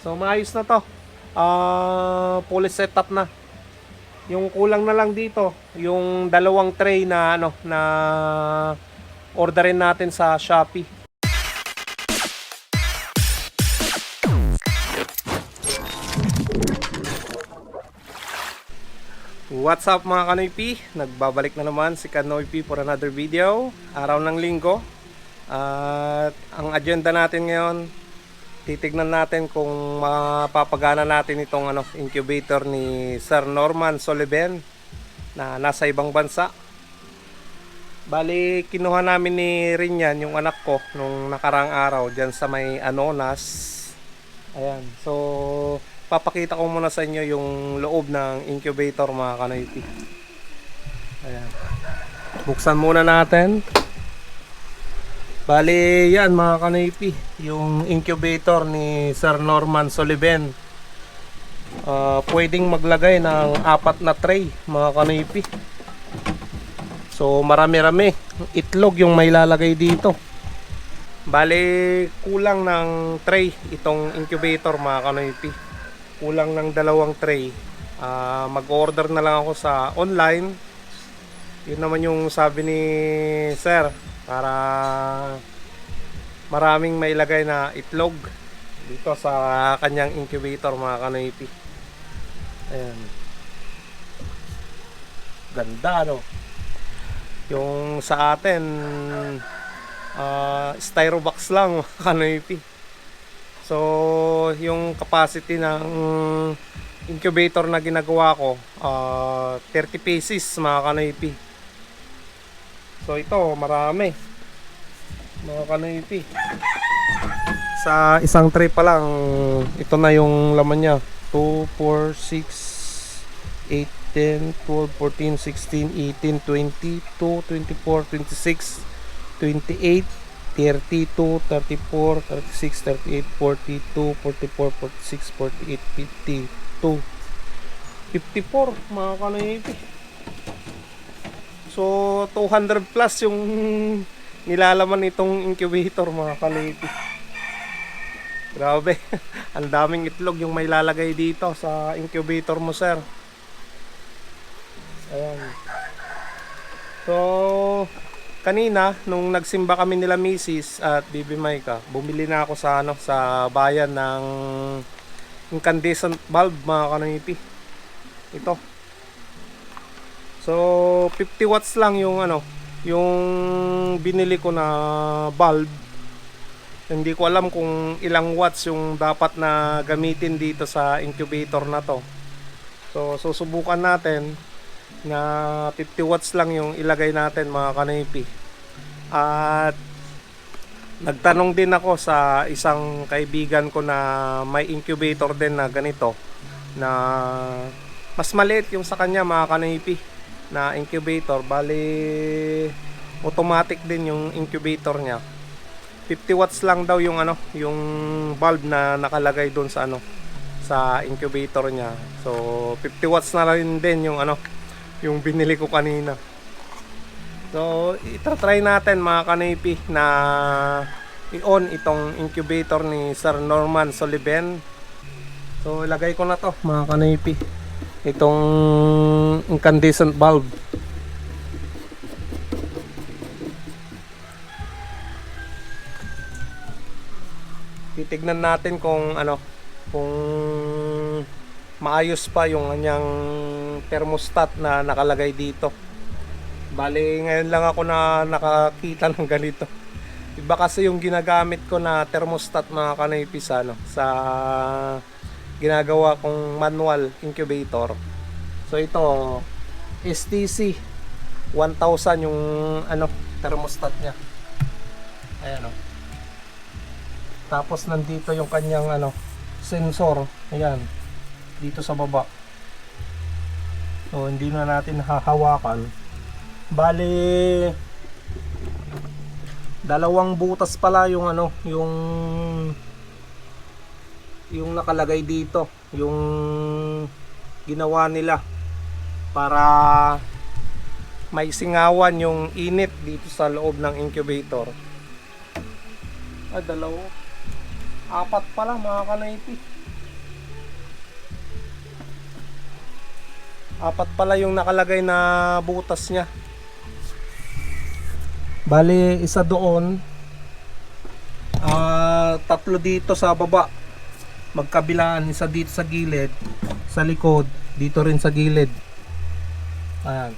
So maayos na to. Fully setup na. Yung kulang na lang dito, yung dalawang tray na na orderin natin sa Shopee. What's up mga Kanoypi? Nagbabalik na naman si Kanoypi for another video. Araw ng linggo. At ang agenda natin ngayon, titignan natin kung mapapagana natin itong incubator ni Sir Norman Soliben na nasa ibang bansa. Bali, kinuha namin ni Rinyan, yung anak ko, nung nakarang araw dyan sa may Anonas. Ayan, so papakita ko muna sa inyo yung loob ng incubator mga Kanoypi. Ayan, buksan muna natin. Bali, yan mga Kanoypi, yung incubator ni Sir Norman Soliben. Pwedeng maglagay ng 4 na tray mga Kanoypi. So marami-rami itlog yung may lalagay dito. Bali, kulang ng tray itong incubator mga Kanoypi. Kulang ng 2 tray. Mag-order na lang ako sa online. Yun naman yung sabi ni Sir, para maraming mailagay na itlog dito sa kanyang incubator mga Kanoypi. Ayan, ganda no. Yung sa atin styrobox lang mga Kanoypi. So yung capacity ng incubator na ginagawa ko 30 pieces mga Kanoypi. So ito, marami mga Kanoypi. Sa isang tray pa lang, ito na yung laman niya. 2, 4, 6, 8, 10, 12, 14, 16, 18, 20, 24, 26, 28, 32, 34, 36, 38, 42, 44, 46, 48, 52, 54 mga Kanoypi. So 200 plus yung nilalaman nitong incubator mga Kanoypi. Grabe. Ang daming itlog yung may lalagay dito sa incubator mo, sir. Ayan. So kanina nung nagsimba kami nila Mrs. at Bibi Maika, bumili na ako sa sa bayan ng incandescent bulb mga Kanoypi. Ito. So 50 watts lang yung yung binili ko na bulb. Hindi ko alam kung ilang watts yung dapat na gamitin dito sa incubator na to. So susubukan natin na 50 watts lang yung ilagay natin mga Kanoypi. At nagtanong din ako sa isang kaibigan ko na may incubator din na ganito, na mas maliit yung sa kanya mga Kanoypi na incubator. Bali automatic din yung incubator niya. 50 watts lang daw yung yung bulb na nakalagay doon sa sa incubator niya. So 50 watts na rin din yung yung binili ko kanina. So ita-try natin mga Kanoypi na i-on itong incubator ni Sir Norman Soliben. So ilagay ko na to mga Kanoypi, itong incandescent bulb. Titignan natin kung kung maayos pa yung kanyang thermostat na nakalagay dito. Bali ngayon lang ako na nakakita ng ganito. Iba kasi yung ginagamit ko na thermostat mga Kanoypi sa sa ginagawa kong manual incubator. So ito STC 1000 yung thermostat niya. Ayan o. Tapos nandito yung kanyang sensor. Ayan, dito sa baba. So hindi na natin hahawakan. Bali 2 butas pala yung yung nakalagay dito, yung ginawa nila para may singawan yung init dito sa loob ng incubator. 4 pala mga Kanoypi. Apat pala yung nakalagay na butas niya. Bali, isa doon, tatlo dito sa baba, magkabilaan, isa dito sa gilid, sa likod, dito rin sa gilid. Ayan.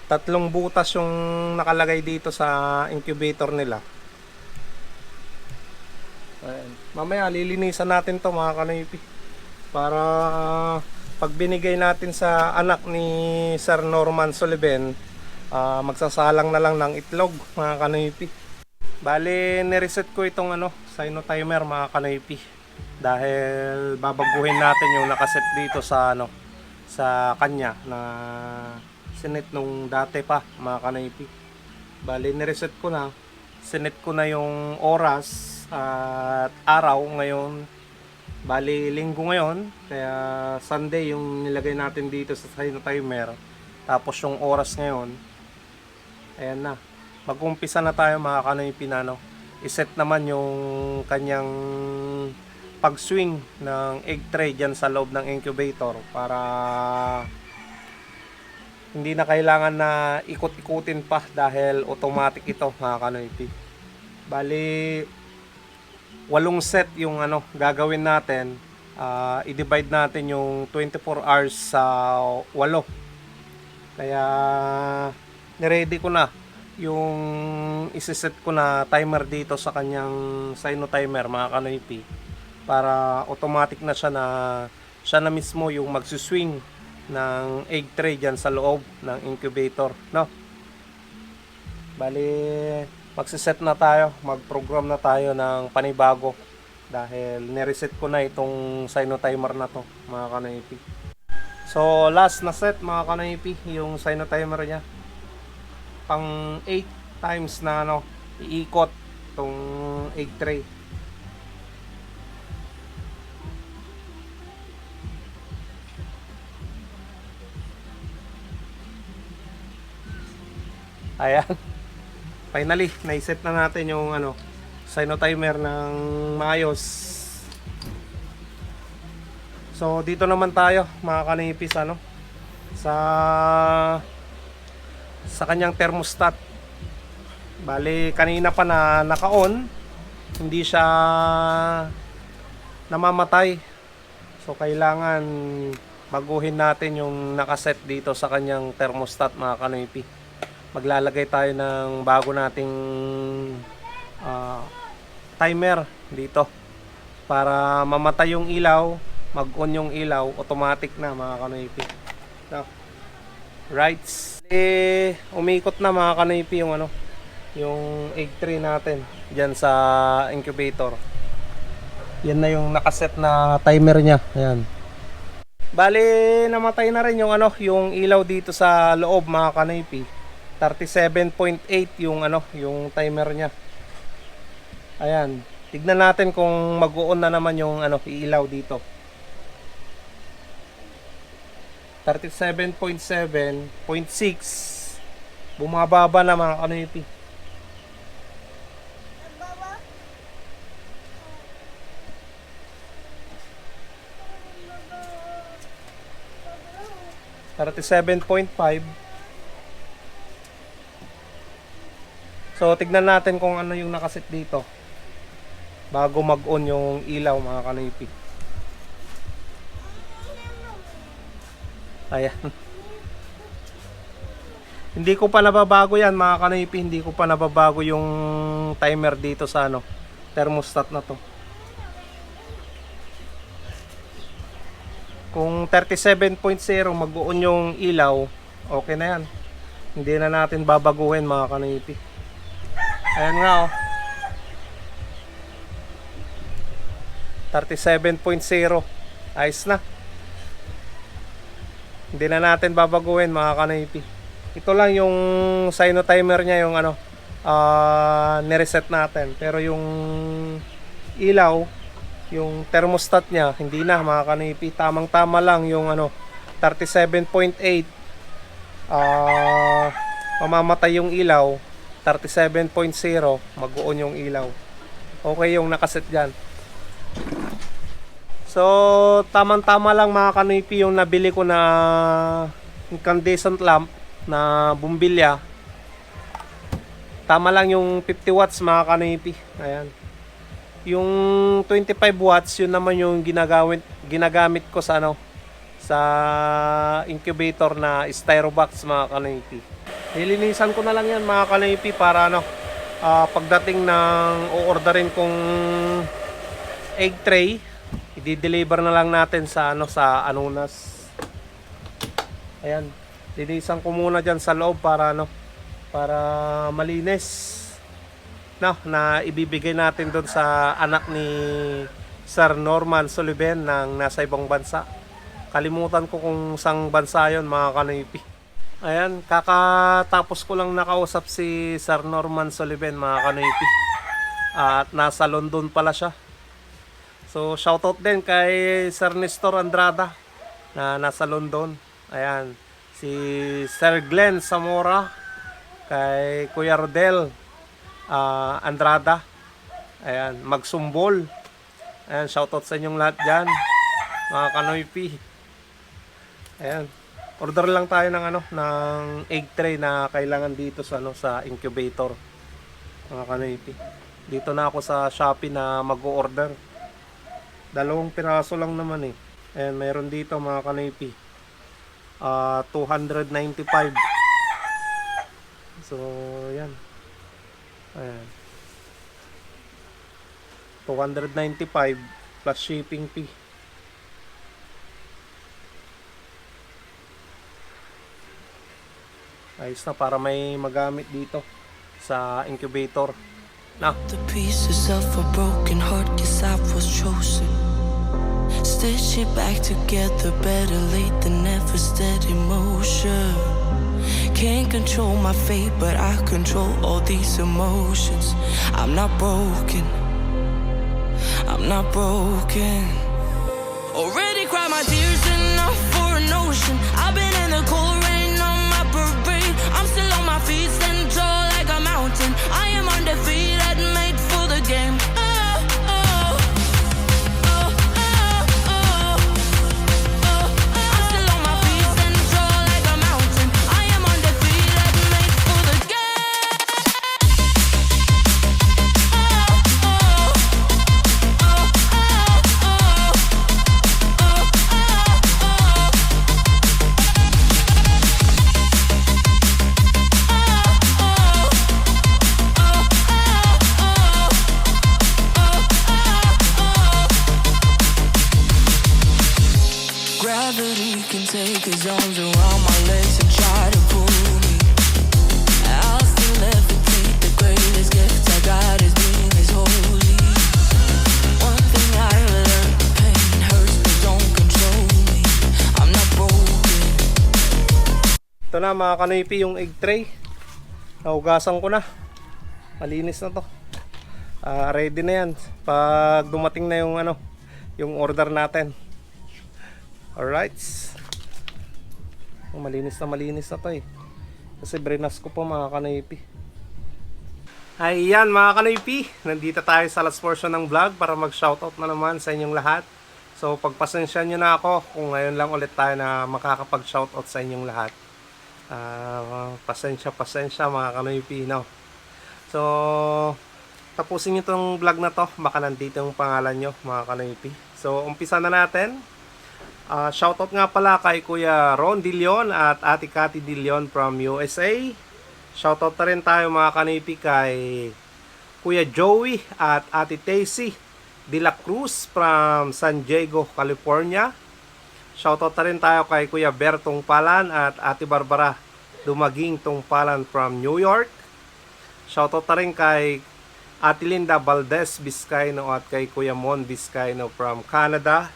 Tatlong butas yung nakalagay dito sa incubator nila. Ayan. Mamaya lilinisan natin to mga kanoypi, para pag binigay natin sa anak ni Sir Norman Sullivan, magsasalang na lang ng itlog mga kanoypi. Bali, nireset ko itong Sino timer mga kanoypi, dahil babaguhin natin yung nakaset dito sa sa kanya na sinet nung dati pa mga kanoypi. Bali, nireset ko na, sinet ko na yung oras at araw ngayon. Bali, linggo ngayon, kaya Sunday yung nilagay natin dito sa Sino timer. Tapos yung oras ngayon, ayan na, mag-umpisa na tayo mga kanoypi na iset naman yung kanyang pag-swing ng egg tray dyan sa loob ng incubator, para hindi na kailangan na ikot-ikutin pa, dahil automatic ito mga kanoypi. Bali, 8 set yung gagawin natin. I-divide natin yung 24 hours sa 8. Kaya niready ko na yung isiset ko na timer dito sa kanyang Sino timer mga kanoypi, para automatic na siya na mismo yung magsiswing ng egg tray dyan sa loob ng incubator, no? Bali, magsiset na tayo, mag-program na tayo ng panibago, dahil nireset ko na itong Sino timer na to mga kanoypi. So last na set mga kanoypi, yung Sino timer nya, pang 8 times na iikot itong egg tray. Ayan. Finally, naiset na natin yung Sino timer ng maayos. So dito naman tayo mga kanipis sa kanyang thermostat. Bali, kanina pa na naka-on, hindi siya namamatay. So kailangan baguhin natin yung nakaset dito sa kanyang thermostat mga kanoypi. Maglalagay tayo ng bago nating timer dito, para mamatay yung ilaw, mag-on yung ilaw, automatic na mga kanoypi. So, rights. Umikot na mga kanoypi yung egg tray natin diyan sa incubator. Yan na yung nakaset na timer niya. Ayan. Bali, namatay na rin yung ilaw dito sa loob mga kanoypi. 37.8 yung timer niya. Ayan. Tignan natin kung mag-on na naman yung ilaw dito. 37.7.6. Bumababa na mga kanoypi. $37.5. So tignan natin kung ano yung nakaset dito bago mag-on yung ilaw mga kanoypi. Ayan. Hindi ko pa nababago yan mga kanoypi, hindi ko pa nababago yung timer dito sa thermostat na to. Kung 37.0 mag-on yung ilaw, okay na yan. Hindi na natin babaguhin mga kanoypi. Ayan nga 37.0. Ayos na. Hindi na natin babaguhin mga kanoypi. Ito lang yung Sino timer niya, yung nireset natin. Pero yung ilaw, yung thermostat niya, hindi na mga kanoypi. Tamang tama lang yung 37.8. Mamamatay yung ilaw. 37.0 mag-on yung ilaw. Okay yung nakaset dyan. So, tamang-tama lang mga kanipi yung nabili ko na incandescent lamp na bumbilya. Tama lang yung 50 watts mga kanipi. Ayan. Yung 25 watts, yun naman yung ginagamit ko sa sa incubator na styrobox mga kanipi. Nilinisan ko na lang yan mga kanipi para pagdating ng o-orderin kong egg tray, i-deliver na lang natin sa sa Anunas. Ayan. Linisan ko muna diyan sa loob para para malinis na ibibigay natin doon sa anak ni Sir Norman Sullivan ng nasa ibang bansa. Kalimutan ko kung sang bansa yon mga kanipi. Ayan, kakatapos ko lang nakausap si Sir Norman Sullivan mga kanipi. At nasa London pala siya. So shoutout din kay Sir Nestor Andrada na nasa London. Ayan, si Sir Glenn Zamora, kay Kuya Rodel Andrada, ayan, Magsumbol. Ayan, shoutout sa inyong lahat dyan mga kanoypi. Ayan, order lang tayo ng ng egg tray na kailangan dito sa sa incubator mga kanoypi. Dito na ako sa Shopee na mag-order. 2 piraso lang naman eh. Ayan, mayroon dito mga kanoypi, 295. So yan, ayan, 295 plus shipping fee. Ayos na para may magamit dito sa incubator na. The pieces of a broken heart, yes I was chosen. Stitch it back together, better late than never, steady motion. Can't control my fate, but I control all these emotions. I'm not broken, I'm not broken. Already cried my tears enough for an ocean. I've been in the cold rain on my parade. I'm still on my feet, stand tall like a mountain. I am undefeated, made for the game. Gravity can take his arms around my legs and try to pull me. I'll still levitate. The greatest gift I got is being this holy. One thing I learned, pain hurts but don't control me. I'm not broken. Ito na mga kanipi yung egg tray. Nahugasan ko na. Malinis na to. Ready na yan pag dumating na yung yung order natin. Alright. Malinis na to eh. Kasi brinas ko po mga kanipi. Ayan mga kanipi, nandito tayo sa last portion ng vlog para mag shoutout na naman sa inyong lahat. So pagpasensya nyo na ako kung ngayon lang ulit tayo na makakapag shoutout sa inyong lahat. Pasensya mga kanipi, no? So tapusin nyo itong vlog na to, baka nandito yung pangalan nyo mga kanipi. So umpisa na natin. Shoutout nga pala kay Kuya Ron Dilion at Ate Cathy Dilion from USA. Shoutout na rin tayo mga kanipi kay Kuya Joey at Ate Tacy De La Cruz from San Diego, California. Shoutout na rin tayo kay Kuya Bertong Palan at Ate Barbara Dumaging Tungpalan from New York. Shoutout na rin kay Ate Linda Valdez Vizcaino at kay Kuya Mon Vizcaino from Canada.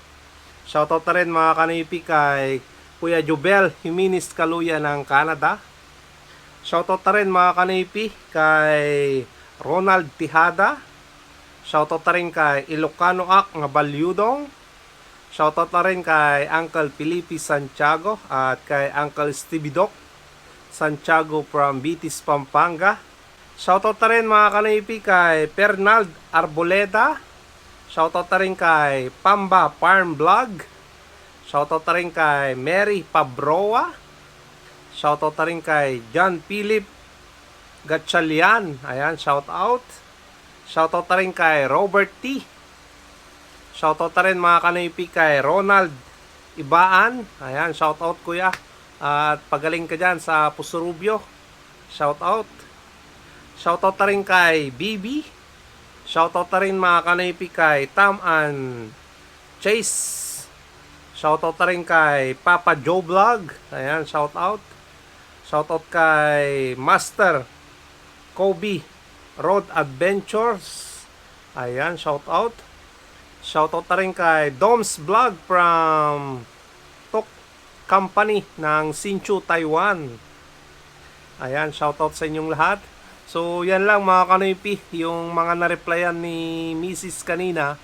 Shoutout na rin mga kanipi kay Kuya Jubel Jimenez Kaluya ng Canada. Shoutout na rin mga kanipi kay Ronald Tihada. Shoutout na rin kay Ilocano Ak nga Balyudong. Shoutout na rin kay Uncle Felipe Santiago at kay Uncle Stevie Doc Santiago from Bitis, Pampanga. Shoutout na rin mga kanipi kay Fernald Arboleda. Shoutout na rin kay Pamba Farm Vlog. Shoutout na rin kay Mary Pabroa. Shoutout na rin kay John Philip Gatchalian. Ayan, shoutout. Shoutout na rin kay Robert T. Shoutout na rin mga kanipi kay Ronald Ibaan. Ayan, shoutout kuya. At pagaling ka dyan sa Pusurubyo. Shoutout. Shoutout na rin kay Bibi. Shoutout na rin mga kanipi kay Tam and Chase. Shoutout na rin kay Papa Joe Vlog. Ayan, shoutout. Shoutout kay Master Kobe Road Adventures. Ayan, shoutout. Shoutout na rin kay Dom's Vlog from Tok Company ng Hsinchu, Taiwan. Ayan, shoutout sa inyong lahat. So, yan lang mga kanipi, yung mga na-replyan ni Mrs. kanina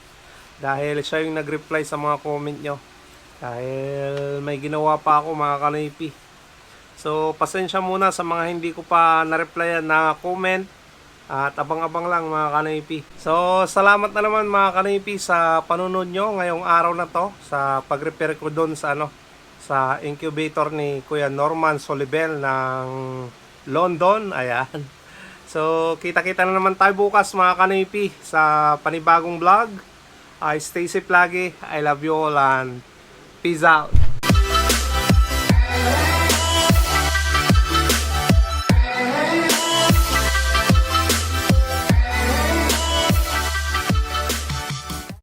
dahil siya yung nag-reply sa mga comment nyo. Dahil may ginawa pa ako mga kanipi. So, pasensya muna sa mga hindi ko pa na-replyan na comment. At abang-abang lang mga kanipi. So, salamat na naman mga kanipi sa panunod nyo ngayong araw na to. Sa pag-repair ko doon sa, sa incubator ni Kuya Norman Solibel ng London. Ayan. So, kita-kita na naman tayo bukas mga kanipi sa panibagong vlog. Stay safe lagi. I love you all and peace out.